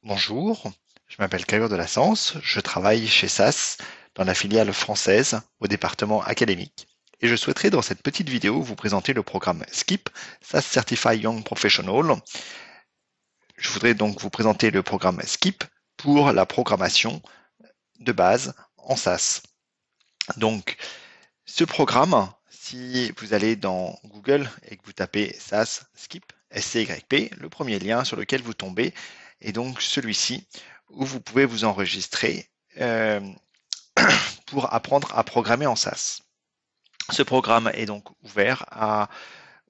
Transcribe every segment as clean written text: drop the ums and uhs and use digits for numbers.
Bonjour, je m'appelle Grégoire de la Sens, je travaille chez SAS dans la filiale française au département académique. Et je souhaiterais dans cette petite vidéo vous présenter le programme SKIP, SAS Certified Young Professional. Je voudrais donc vous présenter le programme SKIP pour la programmation de base en SAS. Donc, ce programme, si vous allez dans Google et que vous tapez SAS SKIP, SCYP, le premier lien sur lequel vous tombez est donc celui-ci, où vous pouvez vous enregistrer pour apprendre à programmer en SAS. Ce programme est donc ouvert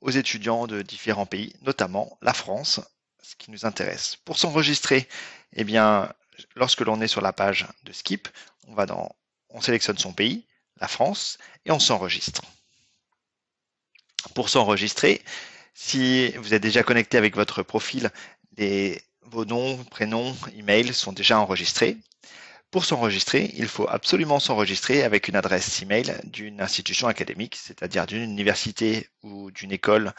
aux étudiants de différents pays, notamment la France, ce qui nous intéresse. Pour s'enregistrer, eh bien, lorsque l'on est sur la page de Skip, on sélectionne son pays, la France, et on s'enregistre. Pour s'enregistrer, si vous êtes déjà connecté avec votre profil, vos noms, prénoms, emails sont déjà enregistrés. Pour s'enregistrer, il faut absolument s'enregistrer avec une adresse email d'une institution académique, c'est-à-dire d'une université ou d'une école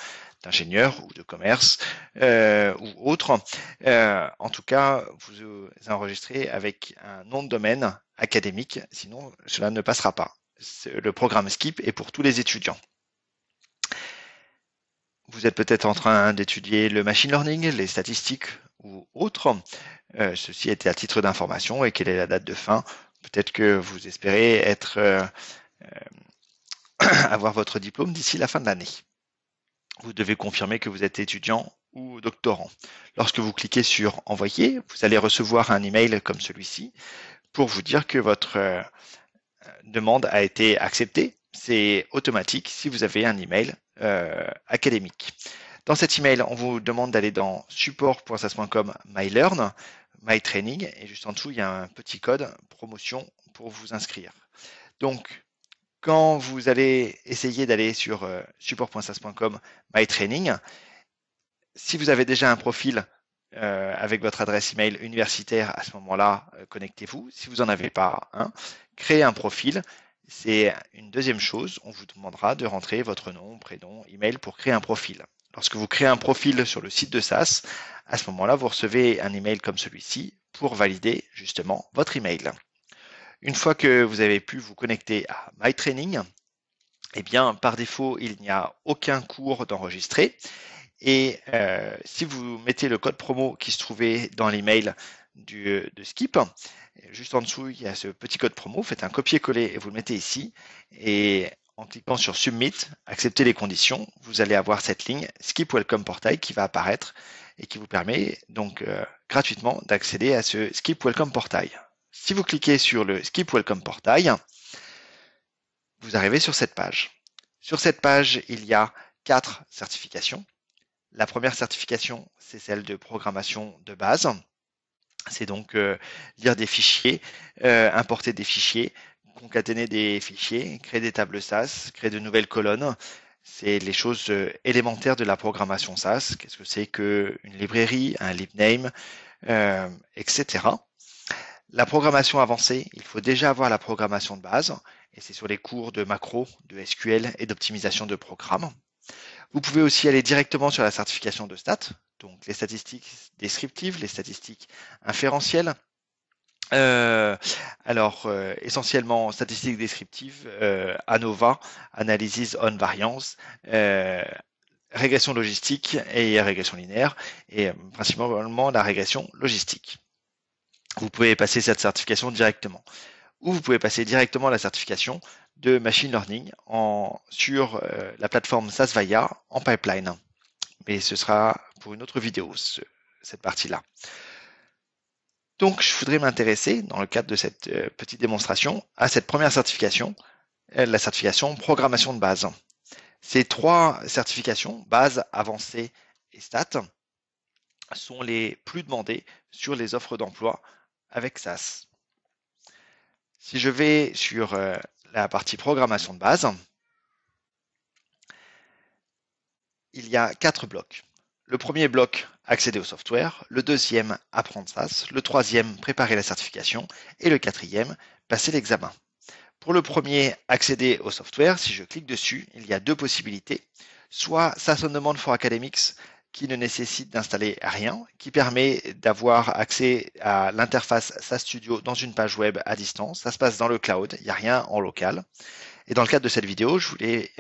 d'ingénieur ou de commerce ou autre. En tout cas, vous enregistrez avec un nom de domaine académique, sinon cela ne passera pas. Le programme SKIP est pour tous les étudiants. Vous êtes peut-être en train d'étudier le machine learning, les statistiques ou autres. Ceci était à titre d'information et quelle est la date de fin. Peut-être que vous espérez avoir votre diplôme d'ici la fin de l'année. Vous devez confirmer que vous êtes étudiant ou doctorant. Lorsque vous cliquez sur Envoyer, vous allez recevoir un email comme celui-ci pour vous dire que votre demande a été acceptée. C'est automatique si vous avez un email académique. Dans cet email, on vous demande d'aller dans support.sas.com mylearn, mytraining, et juste en dessous, il y a un petit code promotion pour vous inscrire. Donc, quand vous allez essayer d'aller sur support.sas.com mytraining, si vous avez déjà un profil avec votre adresse email universitaire, à ce moment-là, connectez-vous. Si vous n'en avez pas un, créez un profil. C'est une deuxième chose, on vous demandera de rentrer votre nom, prénom, email pour créer un profil. Lorsque vous créez un profil sur le site de SAS, à ce moment-là, vous recevez un email comme celui-ci pour valider justement votre email. Une fois que vous avez pu vous connecter à MyTraining, eh bien, par défaut, il n'y a aucun cours d'enregistré. Et si vous mettez le code promo qui se trouvait dans l'email de Skip, juste en dessous, il y a ce petit code promo, faites un copier-coller et vous le mettez ici. Et en cliquant sur Submit, accepter les conditions, vous allez avoir cette ligne Skip Welcome Portail qui va apparaître et qui vous permet donc gratuitement d'accéder à ce Skip Welcome Portail. Si vous cliquez sur le Skip Welcome Portail, vous arrivez sur cette page. Sur cette page, il y a 4 certifications. La première certification, c'est celle de programmation de base. C'est donc lire des fichiers, importer des fichiers, concaténer des fichiers, créer des tables SAS, créer de nouvelles colonnes. C'est les choses élémentaires de la programmation SAS. Qu'est-ce que c'est qu'une librairie, un libname, etc. La programmation avancée, il faut déjà avoir la programmation de base, et c'est sur les cours de macro, de SQL et d'optimisation de programmes. Vous pouvez aussi aller directement sur la certification de stats, donc les statistiques descriptives, les statistiques inférentielles. Essentiellement statistiques descriptives, ANOVA, Analysis on Variance, régression logistique et régression linéaire, et principalement la régression logistique. Vous pouvez passer cette certification directement. Ou vous pouvez passer directement la certification de machine learning sur la plateforme SASVAIA en pipeline. Mais ce sera pour une autre vidéo, cette partie-là. Donc, je voudrais m'intéresser, dans le cadre de cette petite démonstration, à cette première certification, la certification programmation de base. Ces 3 certifications, base, avancée et stat, sont les plus demandées sur les offres d'emploi avec SAS. Si je vais sur la partie programmation de base, il y a 4 blocs. Le premier bloc, accéder au software. Le deuxième, apprendre SAS. Le troisième, préparer la certification. Et le quatrième, passer l'examen. Pour le premier, accéder au software, si je clique dessus, il y a 2 possibilités. Soit SAS on Demand for Academics, qui ne nécessite d'installer rien, qui permet d'avoir accès à l'interface SaaS Studio dans une page web à distance. Ça se passe dans le cloud, il n'y a rien en local. Et dans le cadre de cette vidéo, je voulais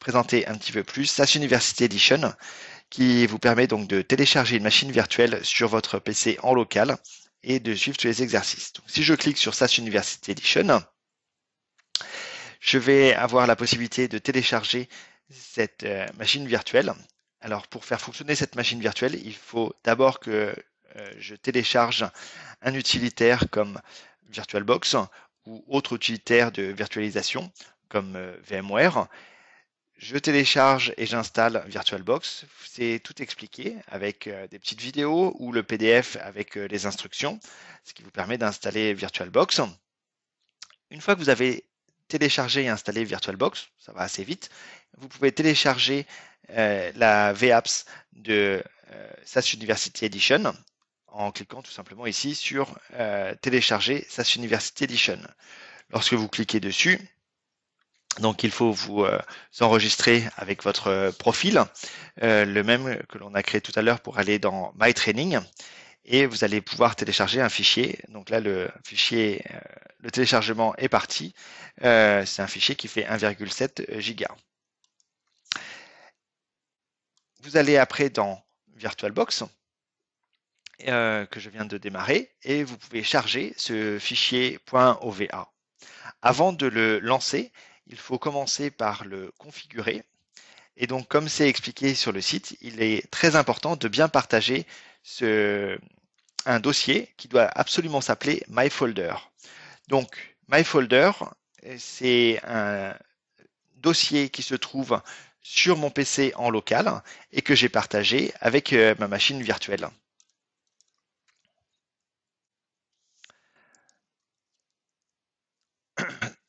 présenter un petit peu plus SaaS University Edition, qui vous permet donc de télécharger une machine virtuelle sur votre PC en local et de suivre tous les exercices. Donc, si je clique sur SaaS University Edition, je vais avoir la possibilité de télécharger cette machine virtuelle. Alors, pour faire fonctionner cette machine virtuelle, il faut d'abord que je télécharge un utilitaire comme VirtualBox ou autre utilitaire de virtualisation comme VMware. Je télécharge et j'installe VirtualBox. C'est tout expliqué avec des petites vidéos ou le PDF avec les instructions, ce qui vous permet d'installer VirtualBox. Une fois que vous avez téléchargé et installé VirtualBox, ça va assez vite, vous pouvez télécharger la VApps de SaaS University Edition en cliquant tout simplement ici sur télécharger SaaS University Edition. Lorsque vous cliquez dessus, donc il faut vous enregistrer avec votre profil, le même que l'on a créé tout à l'heure pour aller dans My Training, et vous allez pouvoir télécharger un fichier. Donc là, le fichier, le téléchargement est parti. C'est un fichier qui fait 1,7 giga. Vous allez après dans VirtualBox, que je viens de démarrer, et vous pouvez charger ce fichier .ova. Avant de le lancer, il faut commencer par le configurer. Et donc, comme c'est expliqué sur le site, il est très important de bien partager un dossier qui doit absolument s'appeler MyFolder. Donc, MyFolder, c'est un dossier qui se trouve sur mon PC en local et que j'ai partagé avec ma machine virtuelle.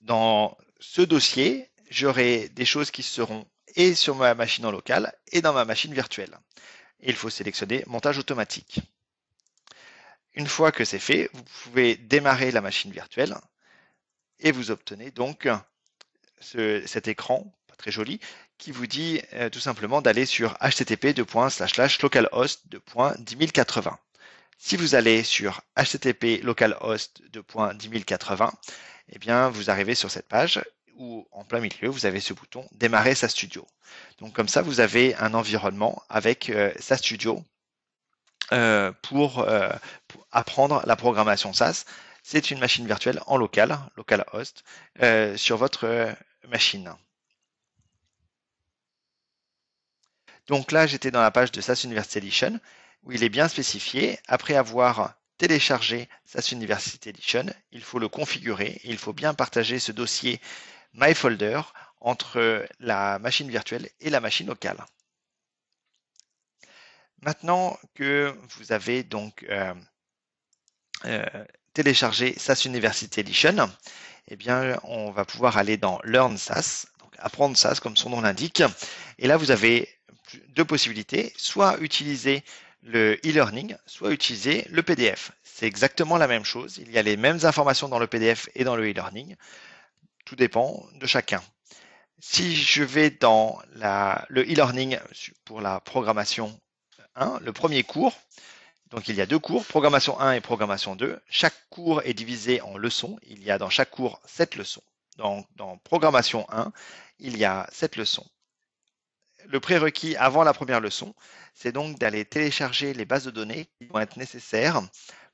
Dans ce dossier, j'aurai des choses qui seront et sur ma machine en local et dans ma machine virtuelle. Et il faut sélectionner montage automatique. Une fois que c'est fait, vous pouvez démarrer la machine virtuelle et vous obtenez donc cet écran, pas très joli, qui vous dit tout simplement d'aller sur http://localhost.10080. Si vous allez sur http://localhost.10080, eh bien, vous arrivez sur cette page où en plein milieu, vous avez ce bouton Démarrer SaaS Studio. Donc comme ça, vous avez un environnement avec SaaS Studio pour apprendre la programmation SaaS. C'est une machine virtuelle en local, localhost, sur votre machine. Donc là, j'étais dans la page de SaaS University Edition, où il est bien spécifié, après avoir téléchargé SaaS University Edition, il faut le configurer, et il faut bien partager ce dossier MyFolder entre la machine virtuelle et la machine locale. Maintenant que vous avez donc téléchargé SaaS University Edition, eh bien, on va pouvoir aller dans Learn SaaS, donc apprendre SaaS comme son nom l'indique. Et là, vous avez deux possibilités, soit utiliser le e-learning, soit utiliser le PDF. C'est exactement la même chose. Il y a les mêmes informations dans le PDF et dans le e-learning. Tout dépend de chacun. Si je vais dans le e-learning pour la programmation 1, le premier cours, donc il y a deux cours, programmation 1 et programmation 2. Chaque cours est divisé en leçons. Il y a dans chaque cours 7 leçons. Dans programmation 1, il y a 7 leçons. Le prérequis avant la première leçon, c'est donc d'aller télécharger les bases de données qui vont être nécessaires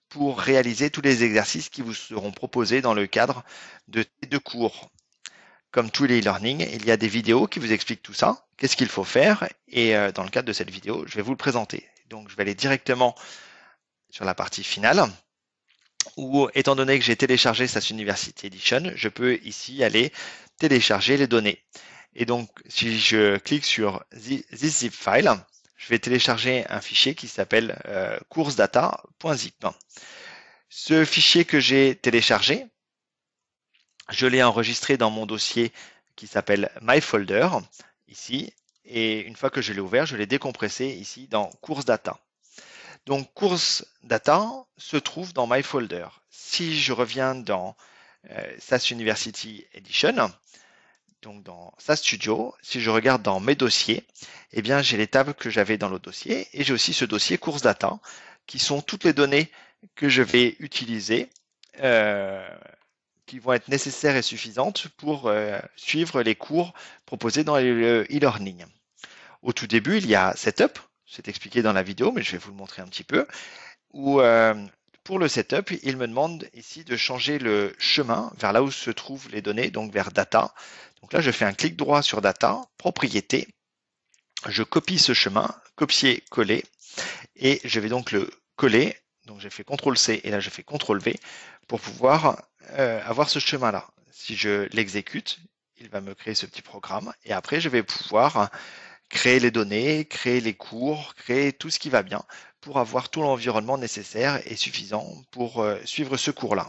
pour réaliser tous les exercices qui vous seront proposés dans le cadre de ces deux cours. Comme tous les e-learning, il y a des vidéos qui vous expliquent tout ça, qu'est-ce qu'il faut faire, et dans le cadre de cette vidéo, je vais vous le présenter. Donc je vais aller directement sur la partie finale, où étant donné que j'ai téléchargé SaaS University Edition, je peux ici aller télécharger les données. Et donc si je clique sur This zip file, je vais télécharger un fichier qui s'appelle coursesdata.zip. Ce fichier que j'ai téléchargé, je l'ai enregistré dans mon dossier qui s'appelle MyFolder, ici, et une fois que je l'ai ouvert, je l'ai décompressé ici dans Course Data. Donc Course Data se trouve dans MyFolder. Si je reviens dans SaaS University Edition, donc dans SAS Studio, si je regarde dans mes dossiers, eh bien j'ai les tables que j'avais dans le dossier et j'ai aussi ce dossier course data qui sont toutes les données que je vais utiliser, qui vont être nécessaires et suffisantes pour suivre les cours proposés dans le e-learning. Au tout début, il y a Setup, c'est expliqué dans la vidéo, mais je vais vous le montrer un petit peu, où pour le setup, il me demande ici de changer le chemin vers là où se trouvent les données, donc vers Data. Donc là, je fais un clic droit sur Data, Propriétés, je copie ce chemin, copier-coller, et je vais donc le coller. Donc j'ai fait CTRL-C et là je fais CTRL-V pour pouvoir avoir ce chemin-là. Si je l'exécute, il va me créer ce petit programme et après je vais pouvoir créer les données, créer les cours, créer tout ce qui va bien pour avoir tout l'environnement nécessaire et suffisant pour suivre ce cours-là.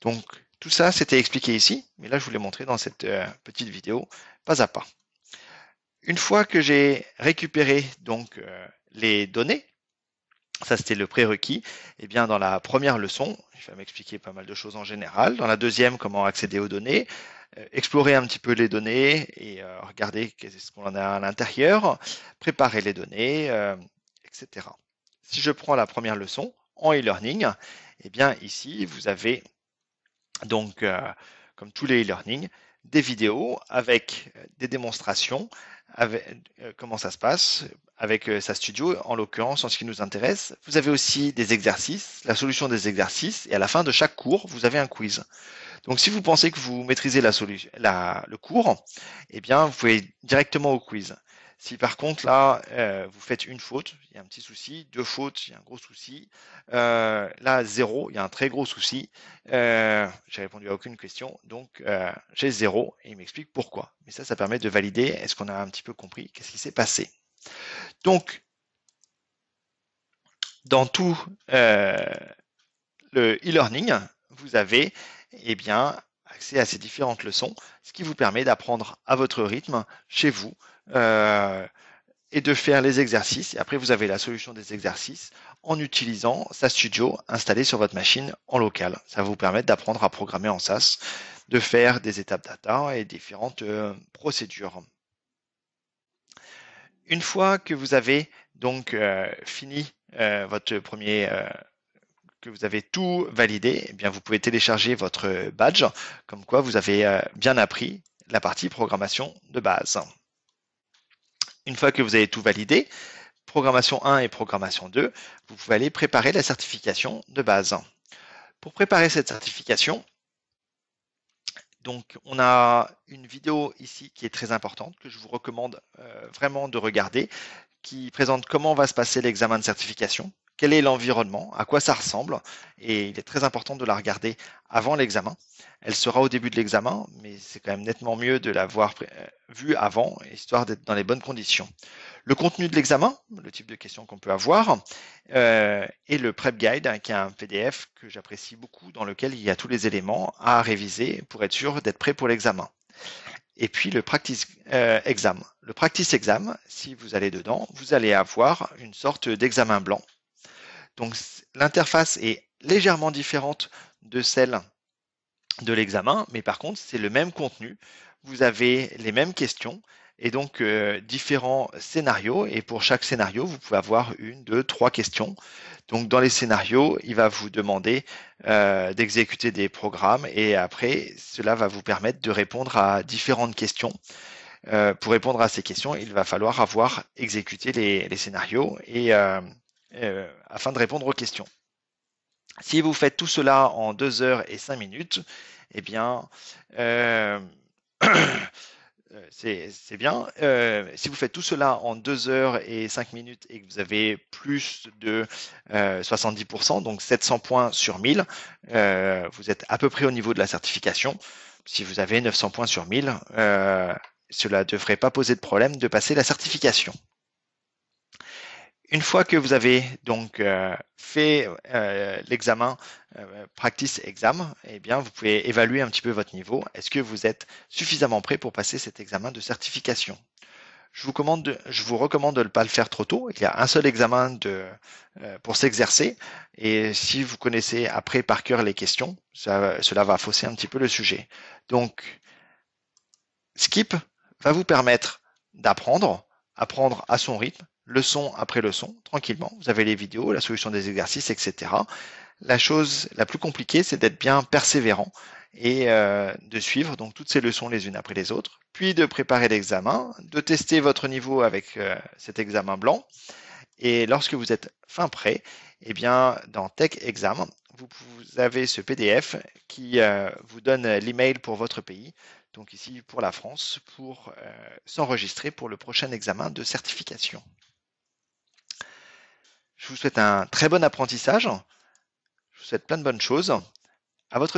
Donc tout ça, c'était expliqué ici, mais là je vous l'ai montré dans cette petite vidéo, pas à pas. Une fois que j'ai récupéré donc les données, ça c'était le prérequis, et bien dans la première leçon, il va m'expliquer pas mal de choses en général. Dans la deuxième, comment accéder aux données, explorer un petit peu les données et regarder qu'est-ce qu'on en a à l'intérieur, préparer les données, etc. Si je prends la première leçon en e-learning, eh bien ici vous avez donc comme tous les e-learning, des vidéos avec des démonstrations, avec comment ça se passe, avec SAS Studio en l'occurrence en ce qui nous intéresse. Vous avez aussi des exercices, la solution des exercices, et à la fin de chaque cours, vous avez un quiz. Donc si vous pensez que vous maîtrisez le cours, eh bien vous pouvez directement au quiz. Si par contre là, vous faites une faute, il y a un petit souci, deux fautes, il y a un gros souci, là zéro, il y a un très gros souci, j'ai répondu à aucune question, donc j'ai zéro et il m'explique pourquoi. Mais ça permet de valider, est-ce qu'on a un petit peu compris, qu'est-ce qui s'est passé. Donc, dans tout le e-learning, vous avez eh bien, accès à ces différentes leçons, ce qui vous permet d'apprendre à votre rythme chez vous et de faire les exercices. Et après, vous avez la solution des exercices en utilisant SAS Studio installé sur votre machine en local. Ça va vous permettre d'apprendre à programmer en SAS, de faire des étapes data et différentes procédures. Une fois que vous avez donc fini votre premier que vous avez tout validé, eh bien vous pouvez télécharger votre badge, comme quoi vous avez bien appris la partie programmation de base. Une fois que vous avez tout validé, programmation 1 et programmation 2, vous pouvez aller préparer la certification de base. Pour préparer cette certification, donc on a une vidéo ici qui est très importante, que je vous recommande vraiment de regarder, qui présente comment va se passer l'examen de certification, quel est l'environnement, à quoi ça ressemble, et il est très important de la regarder avant l'examen. Elle sera au début de l'examen, mais c'est quand même nettement mieux de l'avoir vue avant, histoire d'être dans les bonnes conditions. Le contenu de l'examen, le type de questions qu'on peut avoir, et le Prep Guide, qui est un PDF que j'apprécie beaucoup, dans lequel il y a tous les éléments à réviser pour être sûr d'être prêt pour l'examen. Et puis le Practice Exam. Le Practice Exam, si vous allez dedans, vous allez avoir une sorte d'examen blanc. Donc l'interface est légèrement différente de celle de l'examen, mais par contre c'est le même contenu. Vous avez les mêmes questions et donc différents scénarios. Et pour chaque scénario, vous pouvez avoir une, deux, trois questions. Donc dans les scénarios, il va vous demander d'exécuter des programmes et après, cela va vous permettre de répondre à différentes questions. Pour répondre à ces questions, il va falloir avoir exécuté les scénarios et afin de répondre aux questions. Si vous faites tout cela en 2 heures et 5 minutes, eh bien, c'est bien. Si vous faites tout cela en 2 heures et 5 minutes et que vous avez plus de 70%, donc 700 points sur 1000, vous êtes à peu près au niveau de la certification. Si vous avez 900 points sur 1000, cela ne devrait pas poser de problème de passer la certification. Une fois que vous avez donc fait l'examen Practice Exam, eh bien vous pouvez évaluer un petit peu votre niveau. Est-ce que vous êtes suffisamment prêt pour passer cet examen de certification? Je vous recommande de ne pas le faire trop tôt. Il y a un seul examen pour s'exercer. Et si vous connaissez après par cœur les questions, cela va fausser un petit peu le sujet. Donc, Skip va vous permettre d'apprendre à son rythme, leçon après leçon, tranquillement. Vous avez les vidéos, la solution des exercices, etc. La chose la plus compliquée, c'est d'être bien persévérant et de suivre donc toutes ces leçons les unes après les autres, puis de préparer l'examen, de tester votre niveau avec cet examen blanc. Et lorsque vous êtes fin prêt, eh bien, dans Tech Exam, vous avez ce PDF qui vous donne l'email pour votre pays, donc ici pour la France, pour s'enregistrer pour le prochain examen de certification. Je vous souhaite un très bon apprentissage. Je vous souhaite plein de bonnes choses. À votre